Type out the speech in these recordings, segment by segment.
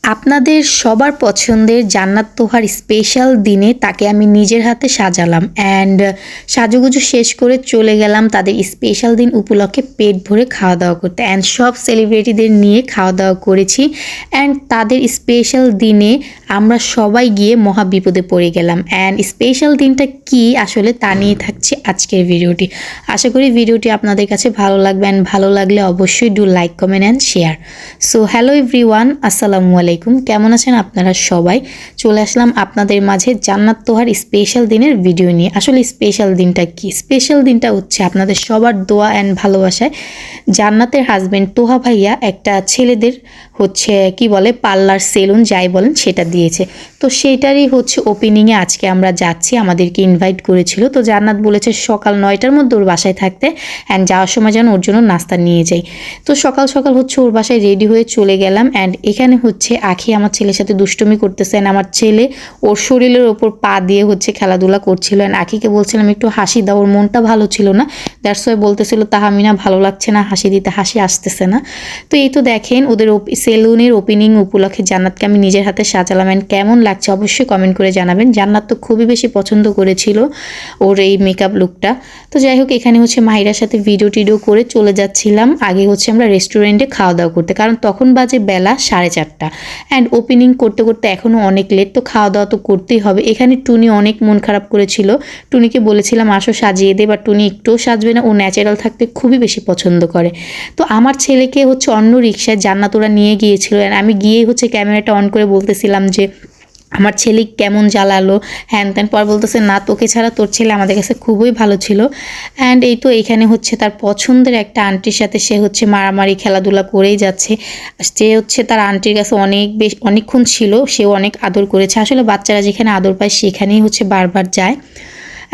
আপনাদের সবার পছন্দের জান্নাত তোহার স্পেশাল দিনে তাকে আমি নিজের হাতে সাজালাম অ্যান্ড সাজুগুজু শেষ করে চলে গেলাম তাদের স্পেশাল দিন উপলক্ষে পেট ভরে খাওয়া দাওয়া করতে অ্যান্ড সব সেলিব্রিটিদের নিয়ে খাওয়া দাওয়া করেছি অ্যান্ড তাদের স্পেশাল দিনে আমরা সবাই গিয়ে মহা বিপদে পড়ে গেলাম অ্যান্ড স্পেশাল দিনটা কি আসলে তা নিয়ে থাকছে আজকের ভিডিওটি। আশা করি ভিডিওটি আপনাদের কাছে ভালো লাগবে অ্যান্ড ভালো লাগলে অবশ্যই do like comment and share. So hello everyone, আসসালামু আলাইকুম। কেমন আছেন আপনারা সবাই? চলে আসলাম আপনাদের মাঝে জান্নাত তোহার স্পেশাল দিনের ভিডিও নিয়ে। আসলে স্পেশাল দিনটা কি? স্পেশাল দিনটা হচ্ছে আপনাদের সবার দোয়া অ্যান্ড ভালোবাসায় জান্নাতের হাজবেন্ড তোহা ভাইয়া একটা ছেলেদের হচ্ছে কি বলে পার্লার সেলুন যাই বলেন সেটা দিয়েছে। তো সেটারই হচ্ছে ওপেনিংয়ে আজকে আমরা যাচ্ছি, আমাদেরকে ইনভাইট করেছিল। তো জান্নাত বলেছে সকাল 9টার মধ্যে ওর বাসায় থাকতে অ্যান্ড যাওয়ার সময় যেন ওর জন্য নাস্তা নিয়ে যাই। তো সকাল সকাল হচ্ছে ওর বাসায় রেডি হয়ে চলে গেলাম অ্যান্ড এখানে হচ্ছে আখি আমার ছেলের সাথে দুষ্টুমি করতেছে অ্যান্ড আমার ছেলে ওর শরীরের ওপর পা দিয়ে হচ্ছে খেলাধুলা করছিল অ্যান্ড আখিকে বলছিলাম একটু হাসি দাও, ওর মনটা ভালো ছিল না, দ্যাটস ওয়াই বলতেছিল তাহামিনা ভালো লাগছে না হাসি দিতে, হাসি আসতেছে না। তো এই তো দেখেন ওদের সেলুনের ওপেনিং উপলক্ষে জান্নাতকে আমি নিজের হাতে সাজালাম অ্যান্ড কেমন লাগছে অবশ্যই কমেন্ট করে জানাবেন। জান্নাত তো খুবই বেশি পছন্দ করেছিল ওর এই মেকআপ লুকটা। তো যাই হোক এখানে হচ্ছে মাহিরার সাথে ভিডিও টিডিও করে চলে যাচ্ছিলাম। আগে হচ্ছে আমরা রেস্টুরেন্টে খাওয়া দাওয়া করতে, কারণ তখন বাজে বেলা 4:30 অ্যান্ড ওপেনিং করতে করতে এখনও অনেক লেট, তো খাওয়া দাওয়া তো করতেই হবে। এখানে টুনি অনেক মন খারাপ করেছিল, টুনিকে বলেছিলাম আসো সাজিয়ে দে, বা টুনি একটুও সাজবে না, ও ন্যাচারাল থাকতে খুবই বেশি পছন্দ করে। তো আমার ছেলেকে হচ্ছে অন্য রিক্সায় জান্নাত ওরা নিয়ে গিয়েছিল অ্যান্ড আমি গিয়ে হচ্ছে ক্যামেরাটা অন করে বলতেছিলাম যে আমার ছেলে কেমন জ্বালালো হ্যান ত্যান। পর বলতেছে না তোকে ছাড়া তোর ছেলে আমাদের কাছে খুবই ভালো ছিল। অ্যান্ড এই তো এইখানে হচ্ছে তার পছন্দের একটা আন্টির সাথে সে হচ্ছে মারামারি খেলাধুলা করেই যাচ্ছে। সে হচ্ছে তার আন্টির কাছে অনেকক্ষণ ছিল, সেও অনেক আদর করেছে। আসলে বাচ্চারা যেখানে আদর পায় সেখানেই হচ্ছে বারবার যায়।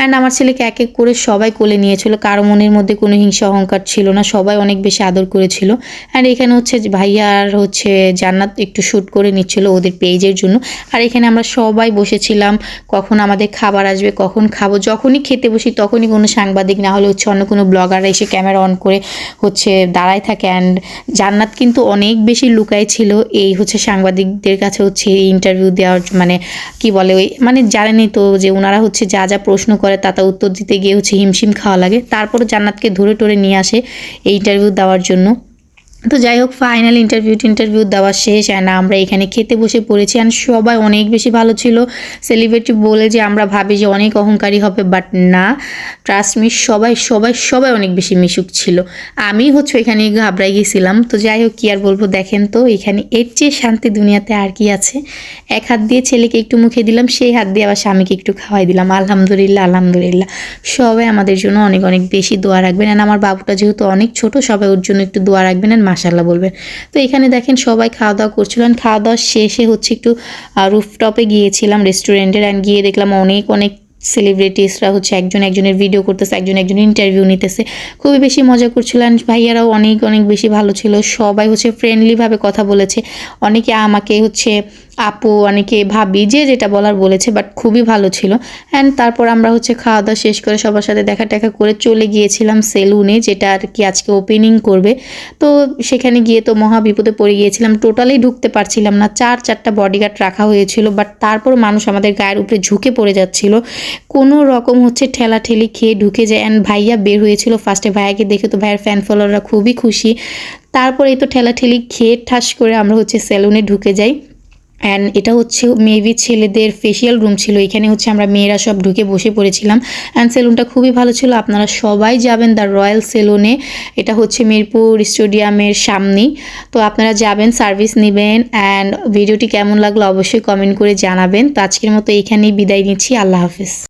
অ্যান্ড আমার ছেলেকে এক এক করে সবাই কোলে নিয়েছিল, কারো মনের মধ্যে কোনো হিংসা অহংকার ছিল না, সবাই অনেক বেশি আদর করেছিল। অ্যান্ড এখানে হচ্ছে ভাইয়া আর হচ্ছে জান্নাত একটু শ্যুট করে নিচ্ছিল ওদের পেজের জন্য। আর এখানে আমরা সবাই বসেছিলাম কখন আমাদের খাবার আসবে, কখন খাবো। যখনই খেতে বসি তখনই কোনো সাংবাদিক না হলে হচ্ছে অন্য কোনো ব্লগাররা এসে ক্যামেরা অন করে হচ্ছে দাঁড়ায় থাকে। অ্যান্ড জান্নাত কিন্তু অনেক বেশি লুকায় ছিল এই হচ্ছে সাংবাদিকদের কাছে হচ্ছে ইন্টারভিউ দেওয়ার, মানে কি বলে ওই মানে জানেনই তো যে ওনারা হচ্ছে যা যা প্রশ্ন করে তা উত্তর দিতে গিয়ে হচ্ছে হিমশিম খাওয়া লাগে। তারপর জান্নাতকে ধরে টরে নিয়ে আসে এই ইন্টারভিউ দেওয়ার জন্য। তো যাই হোক ফাইনাল ইন্টারভিউ দেওয়া শেষ অ্যান্ড আমরা এখানে খেতে বসে পড়েছি অ্যান্ড সবাই অনেক বেশি ভালো ছিল। সেলিব্রিটি বলে যে আমরা ভাবি যে অনেক অহংকারী হবে, বাট না, ট্রাস্ট মি সবাই সবাই সবাই অনেক বেশি মিশুক ছিল। আমি হচ্ছে এখানে ঘাবড়াই গেছিলাম। তো যাই হোক কী আর বলবো, দেখেন তো এখানে এর চেয়ে শান্তি দুনিয়াতে আর কি আছে। এক হাত দিয়ে ছেলেকে একটু মুখে দিলাম, সেই হাত দিয়ে আবার স্বামীকে একটু খাওয়াই দিলাম। আলহামদুলিল্লাহ আলহামদুলিল্লাহ। সবাই আমাদের জন্য অনেক অনেক বেশি দোয়া রাখবেন অ্যান্ড আমার বাবুটা যেহেতু অনেক ছোট সবাই ওর জন্য একটু দোয়া রাখবেন অ্যান্ড মাশাআল্লাহ বলবেন। তো এখানে দেখেন সবাই খাওয়া দাওয়া করছিলেন, খাওয়া দাওয়া শেষে হচ্ছে একটু রুফটপে গিয়েছিলাম রেস্টুরেন্টের অ্যান্ড গিয়ে দেখলাম অনেক অনেক সেলিব্রিটিসরা হচ্ছে একজন একজনের ভিডিও করতেছে, একজন একজন ইন্টারভিউ নিতেছে, খুবই বেশি মজা করছিলেন। ভাইয়ারাও অনেক অনেক বেশি ভালো ছিল, সবাই হচ্ছে ফ্রেন্ডলিভাবে কথা বলেছে। অনেকে আমাকে হচ্ছে আপু, অনেকে ভাবি, যে যেটা বলার বলেছে, বাট খুবই ভালো ছিল। অ্যান্ড তারপর আমরা হচ্ছে খাওয়া দাওয়া শেষ করে সবার সাথে দেখা টেকা করে চলে গিয়েছিলাম সেলুনে, যেটা আর কি আজকে ওপেনিং করবে। তো সেখানে গিয়ে তো মহা বিপদে পড়ে গিয়েছিলাম, টোটালি ঢুকতে পারছিলাম না। 4-4টা বডিগার্ড রাখা হয়েছিল, বাট তারপর মানুষ আমাদের গায়ের উপরে ঝুঁকে পড়ে যাচ্ছিল, কোনো রকম হচ্ছে ঠেলাঠেলি খেয়ে ঢুকে যায়। অ্যান্ড ভাইয়া বের হয়েছিল ফার্স্টে, ভাইয়াকে দেখে তো ভাইয়ের ফ্যান ফলোয়াররা খুবই খুশি। তারপরে এই তো ঠেলাঠেলি খেয়ে ঠাস করে আমরা হচ্ছে সেলুনে ঢুকে যাই। অ্যান্ড এটা হচ্ছে মেবি ছেলেদের ফেসিয়াল রুম ছিল, এখানে হচ্ছে আমরা মেয়েরা সব ঢুকে বসে পড়েছিলাম। অ্যান্ড সেলুনটা খুবই ভালো ছিল, আপনারা সবাই যাবেন দ্য রয়্যাল সেলুনে। এটা হচ্ছে মিরপুর স্টেডিয়ামের সামনেই। তো আপনারা যাবেন, সার্ভিস নেবেন। অ্যান্ড ভিডিওটি কেমন লাগলো অবশ্যই কমেন্ট করে জানাবেন। তো আজকের মতো এইখানেই বিদায় নিচ্ছি, আল্লাহ হাফিজ।